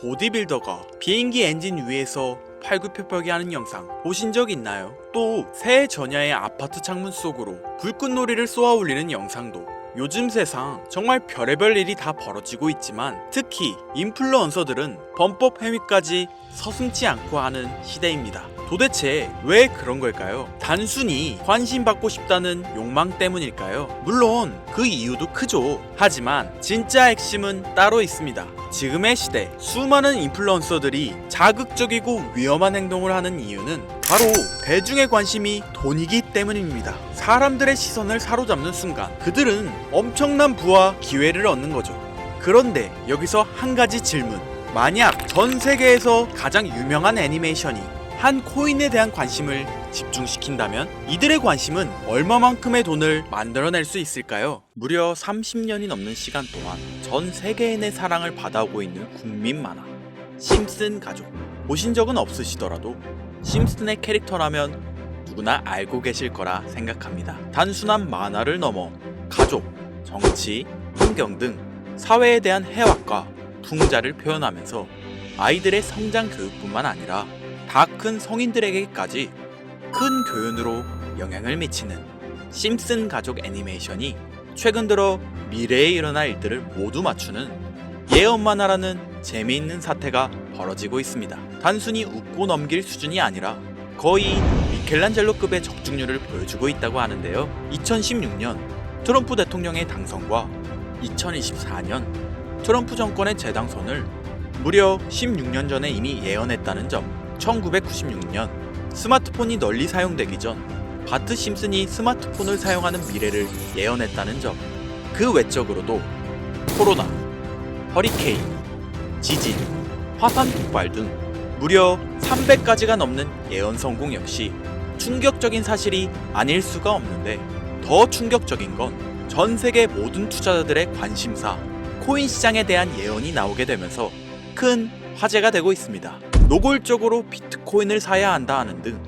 보디빌더가 비행기 엔진 위에서 팔굽혀펴기 하는 영상 보신 적 있나요? 또 새해 전야의 아파트 창문 속으로 불꽃놀이를 쏘아 올리는 영상도. 요즘 세상 정말 별의별 일이 다 벌어지고 있지만 특히 인플루언서들은 범법 행위까지 서슴지 않고 하는 시대입니다. 도대체 왜 그런 걸까요? 단순히 관심받고 싶다는 욕망 때문일까요? 물론 그 이유도 크죠. 하지만 진짜 핵심은 따로 있습니다. 지금의 시대 수많은 인플루언서들이 자극적이고 위험한 행동을 하는 이유는 바로 대중의 관심이 돈이기 때문입니다. 사람들의 시선을 사로잡는 순간 그들은 엄청난 부와 기회를 얻는 거죠. 그런데 여기서 한 가지 질문. 만약 전 세계에서 가장 유명한 애니메이션이 한 코인에 대한 관심을 집중시킨다면 이들의 관심은 얼마만큼의 돈을 만들어낼 수 있을까요? 무려 30년이 넘는 시간 동안 전 세계인의 사랑을 받아오고 있는 국민 만화 심슨 가족. 보신 적은 없으시더라도 심슨의 캐릭터라면 누구나 알고 계실 거라 생각합니다. 단순한 만화를 넘어 가족, 정치, 환경 등 사회에 대한 해악과 풍자를 표현하면서 아이들의 성장 교육뿐만 아니라 다 큰 성인들에게까지 큰 교훈으로 영향을 미치는 심슨 가족 애니메이션이 최근 들어 미래에 일어날 일들을 모두 맞추는 예언 만화라는 재미있는 사태가 벌어지고 있습니다. 단순히 웃고 넘길 수준이 아니라 거의 미켈란젤로급의 적중률을 보여주고 있다고 하는데요. 2016년 트럼프 대통령의 당선과 2024년 트럼프 정권의 재당선을 무려 16년 전에 이미 예언했다는 점. 1996년 스마트폰이 널리 사용되기 전 바트 심슨이 스마트폰을 사용하는 미래를 예언했다는 점. 그 외적으로도 코로나, 허리케인, 지진, 화산 폭발 등 무려 300가지가 넘는 예언 성공 역시 충격적인 사실이 아닐 수가 없는데, 더 충격적인 건 전 세계 모든 투자자들의 관심사 코인 시장에 대한 예언이 나오게 되면서 큰 화제가 되고 있습니다. 노골적으로 비트코인을 사야 한다 하는 등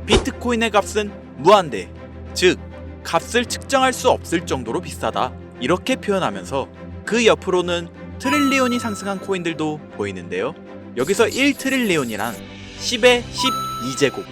비트코인의 값은 무한대, 즉 값을 측정할 수 없을 정도로 비싸다, 이렇게 표현하면서 그 옆으로는 트릴리온이 상승한 코인들도 보이는데요. 여기서 1트릴리온이란 10의 12제곱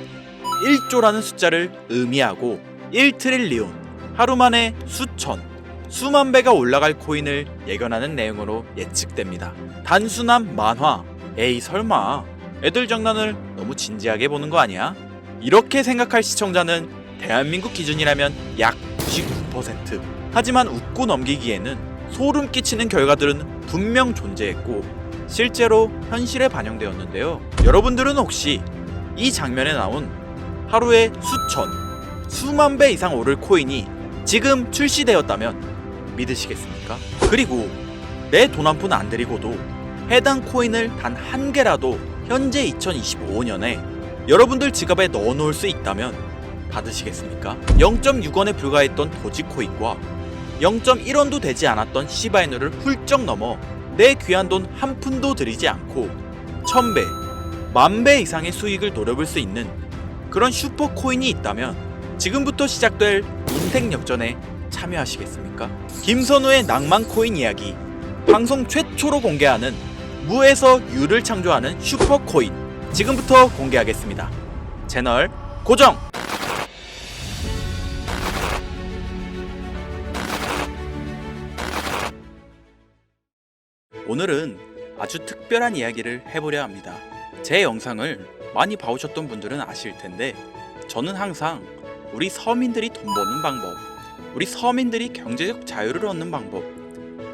1조라는 숫자를 의미하고 1트릴리온, 하루 만에 수천, 수만 배가 올라갈 코인을 예견하는 내용으로 예측됩니다. 단순한 만화, 에이 설마 애들 장난을 너무 진지하게 보는 거 아니야? 이렇게 생각할 시청자는 대한민국 기준이라면 약 99%. 하지만 웃고 넘기기에는 소름 끼치는 결과들은 분명 존재했고 실제로 현실에 반영되었는데요. 여러분들은 혹시 이 장면에 나온 하루에 수천, 수만 배 이상 오를 코인이 지금 출시되었다면 믿으시겠습니까? 그리고 내 돈 한 푼 안 들이고도 해당 코인을 단 한 개라도 현재 2025년에 여러분들 지갑에 넣어놓을 수 있다면 받으시겠습니까? 0.6원에 불과했던 도지코인과 0.1원도 되지 않았던 시바이누를 훌쩍 넘어 내 귀한 돈 한 푼도 들이지 않고 1000배, 10,000배 이상의 수익을 노려볼 수 있는 그런 슈퍼코인이 있다면 지금부터 시작될 인생 역전에 참여하시겠습니까? 김선우의 낭만코인 이야기, 방송 최초로 공개하는 무에서 유를 창조하는 슈퍼코인, 지금부터 공개하겠습니다. 채널 고정! 오늘은 아주 특별한 이야기를 해보려 합니다. 제 영상을 많이 봐오셨던 분들은 아실 텐데 저는 항상 우리 서민들이 돈 버는 방법, 우리 서민들이 경제적 자유를 얻는 방법,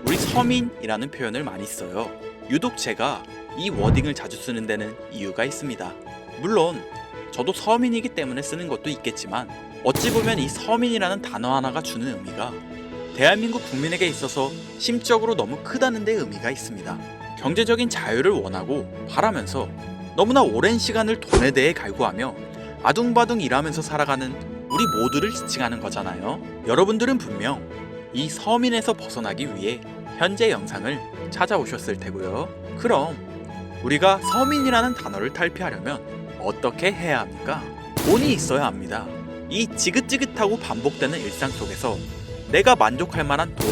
우리 서민이라는 표현을 많이 써요. 유독 제가 이 워딩을 자주 쓰는 데는 이유가 있습니다. 물론 저도 서민이기 때문에 쓰는 것도 있겠지만 어찌 보면 이 서민이라는 단어 하나가 주는 의미가 대한민국 국민에게 있어서 심적으로 너무 크다는 데 의미가 있습니다. 경제적인 자유를 원하고 바라면서 너무나 오랜 시간을 돈에 대해 갈구하며 아둥바둥 일하면서 살아가는 우리 모두를 지칭하는 거잖아요. 여러분들은 분명 이 서민에서 벗어나기 위해 현재 영상을 찾아오셨을 테고요. 그럼 우리가 서민이라는 단어를 탈피하려면 어떻게 해야 합니까? 돈이 있어야 합니다. 이 지긋지긋하고 반복되는 일상 속에서 내가 만족할 만한 돈,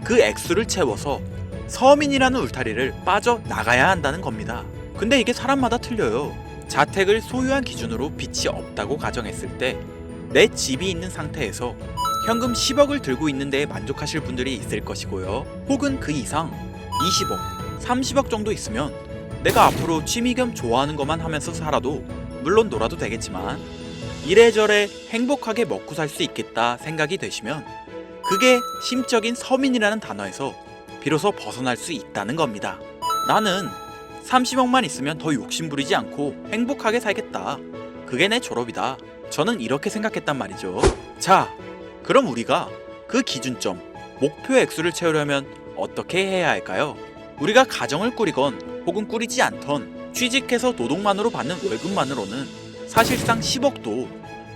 그 액수를 채워서 서민이라는 울타리를 빠져나가야 한다는 겁니다. 근데 이게 사람마다 틀려요. 자택을 소유한 기준으로 빚이 없다고 가정했을 때 내 집이 있는 상태에서 현금 10억을 들고 있는 데에 만족하실 분들이 있을 것이고요. 혹은 그 이상 20억, 30억 정도 있으면 내가 앞으로 취미 겸 좋아하는 것만 하면서 살아도, 물론 놀아도 되겠지만 이래저래 행복하게 먹고 살 수 있겠다 생각이 되시면 그게 심적인 서민이라는 단어에서 비로소 벗어날 수 있다는 겁니다. 나는 30억만 있으면 더 욕심부리지 않고 행복하게 살겠다. 그게 내 졸업이다. 저는 이렇게 생각했단 말이죠. 자, 그럼 우리가 그 기준점, 목표 액수를 채우려면 어떻게 해야 할까요? 우리가 가정을 꾸리건 혹은 꾸리지 않던 취직해서 노동만으로 받는 월급만으로는 사실상 10억도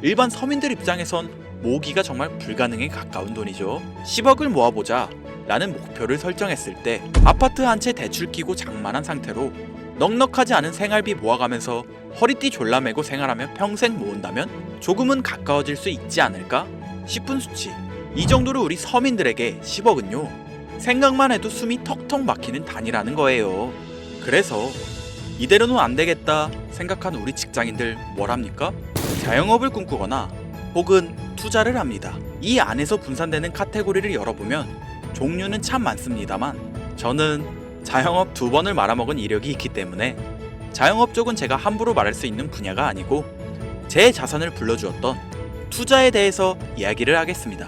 일반 서민들 입장에선 모으기가 정말 불가능에 가까운 돈이죠. 10억을 모아보자 라는 목표를 설정했을 때 아파트 한 채 대출 끼고 장만한 상태로 넉넉하지 않은 생활비 모아가면서 허리띠 졸라매고 생활하며 평생 모은다면 조금은 가까워질 수 있지 않을까 싶은 수치. 이 정도로 우리 서민들에게 10억은요, 생각만 해도 숨이 턱턱 막히는 단위라는 거예요. 그래서 이대로는 안 되겠다 생각한 우리 직장인들 뭘 합니까? 자영업을 꿈꾸거나 혹은 투자를 합니다. 이 안에서 분산되는 카테고리를 열어보면 종류는 참 많습니다만 저는 자영업 2번을 말아먹은 이력이 있기 때문에 자영업 쪽은 제가 함부로 말할 수 있는 분야가 아니고 제 자산을 불러주었던 투자에 대해서 이야기를 하겠습니다.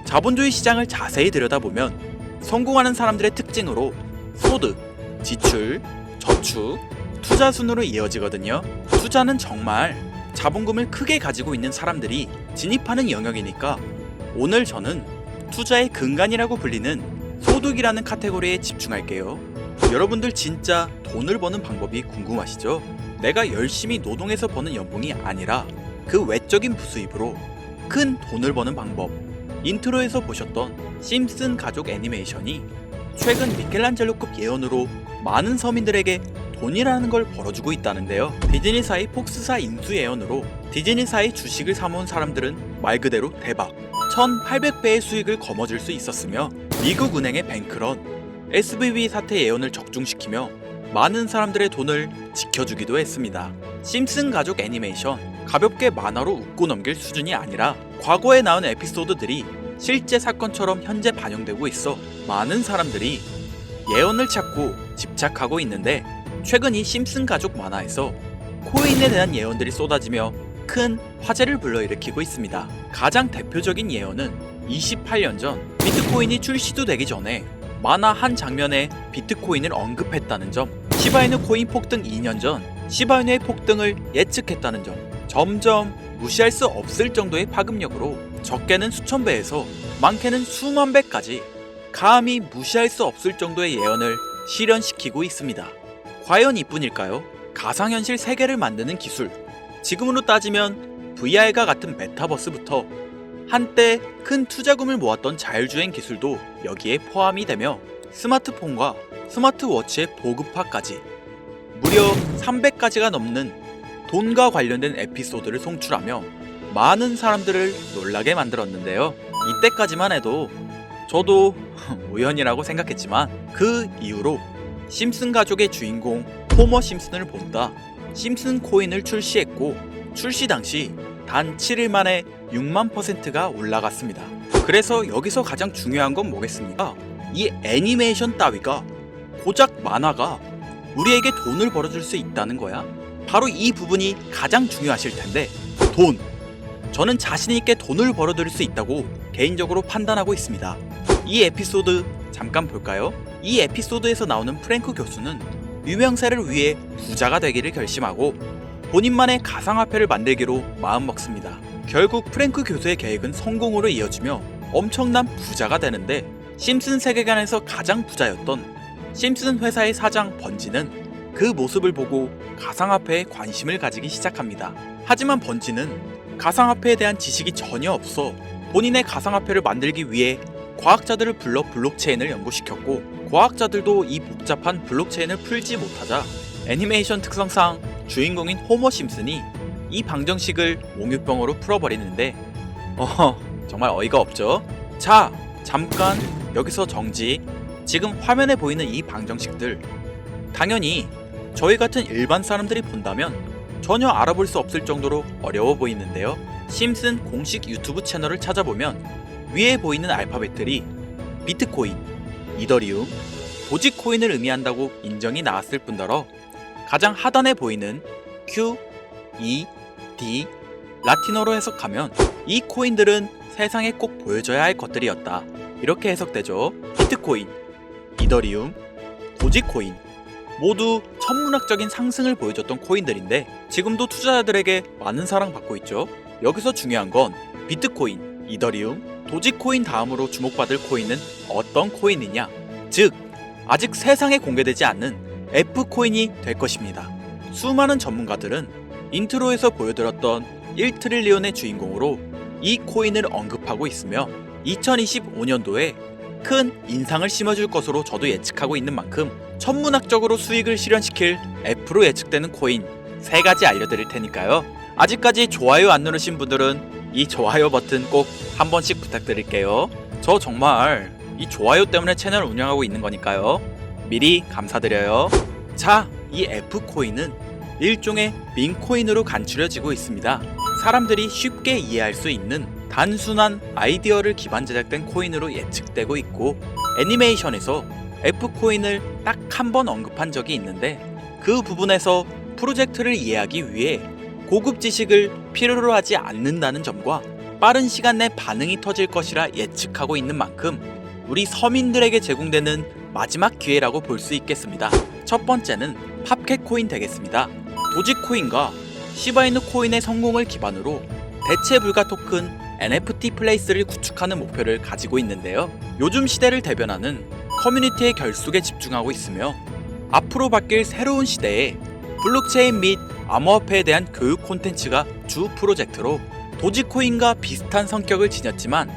자본주의 시장을 자세히 들여다보면 성공하는 사람들의 특징으로 소득, 지출, 저축, 투자 순으로 이어지거든요. 투자는 정말 자본금을 크게 가지고 있는 사람들이 진입하는 영역이니까 오늘 저는 투자의 근간이라고 불리는 소득이라는 카테고리에 집중할게요. 여러분들 진짜 돈을 버는 방법이 궁금하시죠? 내가 열심히 노동해서 버는 연봉이 아니라 그 외적인 부수입으로 큰 돈을 버는 방법. 인트로에서 보셨던 심슨 가족 애니메이션이 최근 미켈란젤로급 예언으로 많은 서민들에게 돈이라는 걸 벌어주고 있다는데요. 디즈니사의 폭스사 인수 예언으로 디즈니사의 주식을 사모은 사람들은 말 그대로 대박 1800배의 수익을 거머쥘 수 있었으며 미국 은행의 뱅크런, SVB 사태 예언을 적중시키며 많은 사람들의 돈을 지켜주기도 했습니다. 심슨 가족 애니메이션, 가볍게 만화로 웃고 넘길 수준이 아니라 과거에 나온 에피소드들이 실제 사건처럼 현재 반영되고 있어 많은 사람들이 예언을 찾고 집착하고 있는데 최근 이 심슨 가족 만화에서 코인에 대한 예언들이 쏟아지며 큰 화제를 불러일으키고 있습니다. 가장 대표적인 예언은 28년 전 비트코인이 출시도 되기 전에 만화 한 장면에 비트코인을 언급했다는 점, 시바이누 코인 폭등 2년 전 시바이누의 폭등을 예측했다는 점, 점점 무시할 수 없을 정도의 파급력으로 적게는 수천 배에서 많게는 수만 배까지 감히 무시할 수 없을 정도의 예언을 실현시키고 있습니다. 과연 이뿐일까요? 가상현실 세계를 만드는 기술, 지금으로 따지면 VR과 같은 메타버스부터 한때 큰 투자금을 모았던 자율주행 기술도 여기에 포함이 되며 스마트폰과 스마트워치의 보급화까지 무려 300가지가 넘는 돈과 관련된 에피소드를 송출하며 많은 사람들을 놀라게 만들었는데요. 이때까지만 해도 저도 우연이라고 생각했지만 그 이후로 심슨 가족의 주인공 호머 심슨을 본다 심슨 코인을 출시했고 출시 당시 단 7일 만에 6만%가 올라갔습니다. 그래서 여기서 가장 중요한 건 뭐겠습니까? 이 애니메이션 따위가 고작 만화가 우리에게 돈을 벌어줄 수 있다는 거야. 바로 이 부분이 가장 중요하실 텐데 돈! 저는 자신있게 돈을 벌어들일 수 있다고 개인적으로 판단하고 있습니다. 이 에피소드 잠깐 볼까요? 이 에피소드에서 나오는 프랭크 교수는 유명세를 위해 부자가 되기를 결심하고 본인만의 가상화폐를 만들기로 마음먹습니다. 결국 프랭크 교수의 계획은 성공으로 이어지며 엄청난 부자가 되는데 심슨 세계관에서 가장 부자였던 심슨 회사의 사장 번지는 그 모습을 보고 가상화폐에 관심을 가지기 시작합니다. 하지만 번지는 가상화폐에 대한 지식이 전혀 없어 본인의 가상화폐를 만들기 위해 과학자들을 불러 블록체인을 연구시켰고 과학자들도 이 복잡한 블록체인을 풀지 못하자 애니메이션 특성상 주인공인 호머 심슨이 이 방정식을 몽유병으로 풀어버리는데 정말 어이가 없죠? 자, 잠깐 여기서 정지. 지금 화면에 보이는 이 방정식들, 당연히 저희 같은 일반 사람들이 본다면 전혀 알아볼 수 없을 정도로 어려워 보이는데요. 심슨 공식 유튜브 채널을 찾아보면 위에 보이는 알파벳들이 비트코인, 이더리움, 도지코인을 의미한다고 인정이 나왔을 뿐더러 가장 하단에 보이는 Q, E, D, 라틴어로 해석하면 이 코인들은 세상에 꼭 보여줘야 할 것들이었다, 이렇게 해석되죠. 비트코인, 이더리움, 도지코인 모두 천문학적인 상승을 보여줬던 코인들인데 지금도 투자자들에게 많은 사랑받고 있죠. 여기서 중요한 건 비트코인, 이더리움, 도지코인 다음으로 주목받을 코인은 어떤 코인이냐, 즉 아직 세상에 공개되지 않는 F코인이 될 것입니다. 수많은 전문가들은 인트로에서 보여드렸던 1트릴리온의 주인공으로 이 코인을 언급하고 있으며 2025년도에 큰 인상을 심어줄 것으로 저도 예측하고 있는 만큼 천문학적으로 수익을 실현시킬 F로 예측되는 코인 3가지 알려드릴 테니까요. 아직까지 좋아요 안 누르신 분들은 이 좋아요 버튼 꼭 한 번씩 부탁드릴게요. 저 정말 이 좋아요 때문에 채널 운영하고 있는 거니까요. 미리 감사드려요. 자, 이 F코인은 일종의 밈코인으로 간추려지고 있습니다. 사람들이 쉽게 이해할 수 있는 단순한 아이디어를 기반 제작된 코인으로 예측되고 있고, 애니메이션에서 F코인을 딱 한 번 언급한 적이 있는데 그 부분에서 프로젝트를 이해하기 위해 고급 지식을 필요로 하지 않는다는 점과 빠른 시간 내 반응이 터질 것이라 예측하고 있는 만큼 우리 서민들에게 제공되는 마지막 기회라고 볼 수 있겠습니다. 첫 번째는 팝캣코인 되겠습니다. 도지코인과 시바이누 코인의 성공을 기반으로 대체 불가 토큰 NFT 플레이스를 구축하는 목표를 가지고 있는데요. 요즘 시대를 대변하는 커뮤니티의 결속에 집중하고 있으며 앞으로 바뀔 새로운 시대에 블록체인 및 암호화폐에 대한 교육 콘텐츠가 주 프로젝트로 도지코인과 비슷한 성격을 지녔지만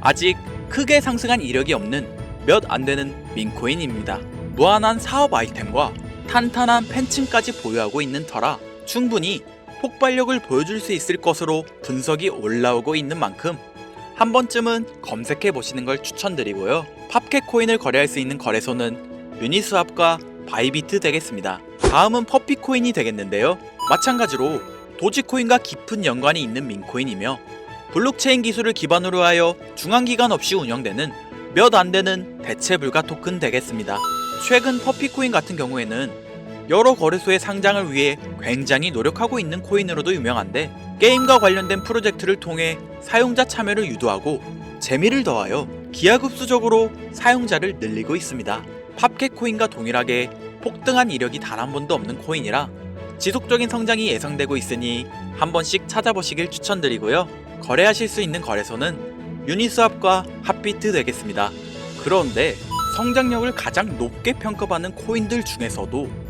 아직 크게 상승한 이력이 없는 몇 안 되는 밈코인입니다. 무한한 사업 아이템과 탄탄한 팬층까지 보유하고 있는 터라 충분히 폭발력을 보여줄 수 있을 것으로 분석이 올라오고 있는 만큼 한 번쯤은 검색해 보시는 걸 추천드리고요. 팝캣코인을 거래할 수 있는 거래소는 유니스왑과 바이비트 되겠습니다. 다음은 퍼피코인이 되겠는데요. 마찬가지로 도지코인과 깊은 연관이 있는 밈코인이며 블록체인 기술을 기반으로 하여 중앙기관 없이 운영되는 몇 안 되는 대체 불가 토큰 되겠습니다. 최근 퍼피코인 같은 경우에는 여러 거래소의 상장을 위해 굉장히 노력하고 있는 코인으로도 유명한데 게임과 관련된 프로젝트를 통해 사용자 참여를 유도하고 재미를 더하여 기하급수적으로 사용자를 늘리고 있습니다. 팝캣코인과 동일하게 폭등한 이력이 단 한 번도 없는 코인이라 지속적인 성장이 예상되고 있으니 한 번씩 찾아보시길 추천드리고요. 거래하실 수 있는 거래소는 유니스왑과 핫비트 되겠습니다. 그런데 성장력을 가장 높게 평가받는 코인들 중에서도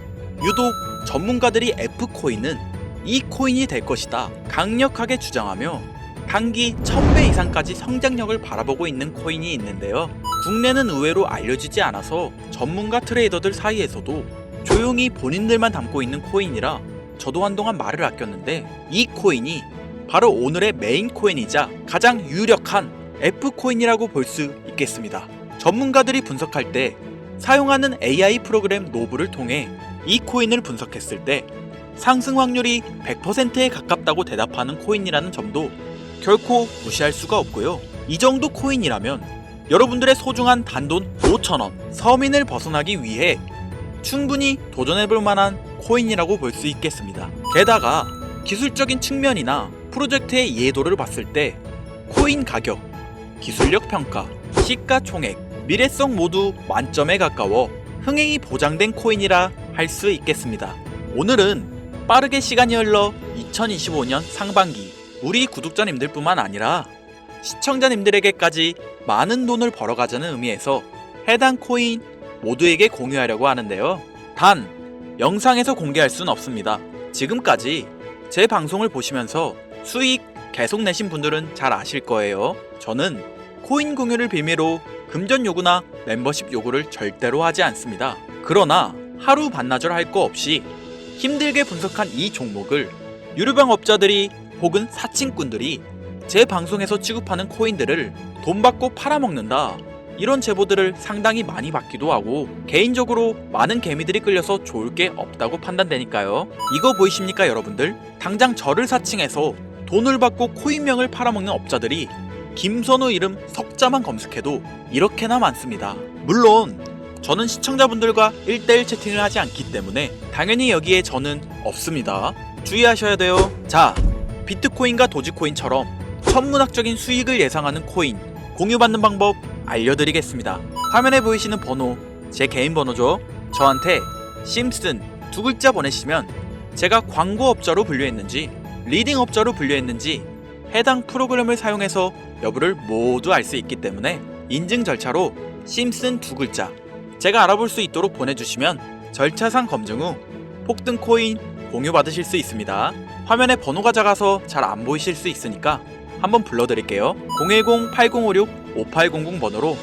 유독 전문가들이 F코인은 이 코인이 될 것이다 강력하게 주장하며 단기 1000배 이상까지 성장력을 바라보고 있는 코인이 있는데요. 국내는 의외로 알려지지 않아서 전문가 트레이더들 사이에서도 조용히 본인들만 담고 있는 코인이라 저도 한동안 말을 아꼈는데 이 코인이 바로 오늘의 메인 코인이자 가장 유력한 F코인이라고 볼 수 있겠습니다. 전문가들이 분석할 때 사용하는 AI 프로그램 노브를 통해 이 코인을 분석했을 때 상승 확률이 100%에 가깝다고 대답하는 코인이라는 점도 결코 무시할 수가 없고요. 이 정도 코인이라면 여러분들의 소중한 단돈 5,000원 서민을 벗어나기 위해 충분히 도전해볼 만한 코인이라고 볼 수 있겠습니다. 게다가 기술적인 측면이나 프로젝트의 이해도를 봤을 때 코인 가격, 기술력 평가, 시가총액, 미래성 모두 만점에 가까워 흥행이 보장된 코인이라 할 수 있겠습니다. 오늘은 빠르게 시간이 흘러 2025년 상반기 우리 구독자님들 뿐만 아니라 시청자님들에게까지 많은 돈을 벌어가자는 의미에서 해당 코인 모두에게 공유하려고 하는데요. 단 영상에서 공개할 순 없습니다. 지금까지 제 방송을 보시면서 수익 계속 내신 분들은 잘 아실 거예요. 저는 코인 공유를 빌미로 금전 요구나 멤버십 요구를 절대로 하지 않습니다. 그러나 하루 반나절 할 거 없이 힘들게 분석한 이 종목을 유료병업자들이 혹은 사칭꾼들이 제 방송에서 취급하는 코인들을 돈 받고 팔아먹는다, 이런 제보들을 상당히 많이 받기도 하고 개인적으로 많은 개미들이 끌려서 좋을 게 없다고 판단되니까요. 이거 보이십니까 여러분들? 당장 저를 사칭해서 돈을 받고 코인명을 팔아먹는 업자들이 김선우 이름 석자만 검색해도 이렇게나 많습니다. 물론 저는 시청자분들과 1대1 채팅을 하지 않기 때문에 당연히 여기에 저는 없습니다. 주의하셔야 돼요. 자, 비트코인과 도지코인처럼 천문학적인 수익을 예상하는 코인 공유받는 방법 알려드리겠습니다. 화면에 보이시는 번호 제 개인 번호죠. 저한테 심슨 두 글자 보내시면 제가 광고업자로 분류했는지 리딩업자로 분류했는지 해당 프로그램을 사용해서 여부를 모두 알 수 있기 때문에 인증 절차로 심슨 두 글자 제가 알아볼 수 있도록 보내주시면 절차상 검증 후 폭등 코인 공유 받으실 수 있습니다. 화면에 번호가 작아서 잘 안 보이실 수 있으니까 한번 불러드릴게요. 010-8056-5800 번호로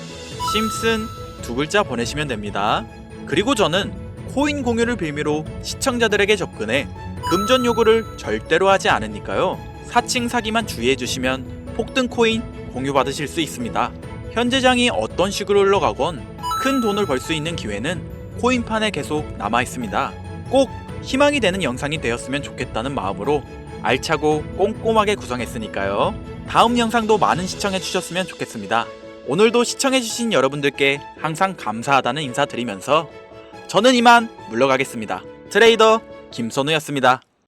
심슨 두 글자 보내시면 됩니다. 그리고 저는 코인 공유를 빌미로 시청자들에게 접근해 금전 요구를 절대로 하지 않으니까요. 사칭 사기만 주의해 주시면 폭등 코인 공유 받으실 수 있습니다. 현재장이 어떤 식으로 흘러가건 큰 돈을 벌 수 있는 기회는 코인판에 계속 남아 있습니다. 꼭 희망이 되는 영상이 되었으면 좋겠다는 마음으로 알차고 꼼꼼하게 구성했으니까요. 다음 영상도 많은 시청해 주셨으면 좋겠습니다. 오늘도 시청해 주신 여러분들께 항상 감사하다는 인사 드리면서 저는 이만 물러가겠습니다. 트레이더 김선우였습니다.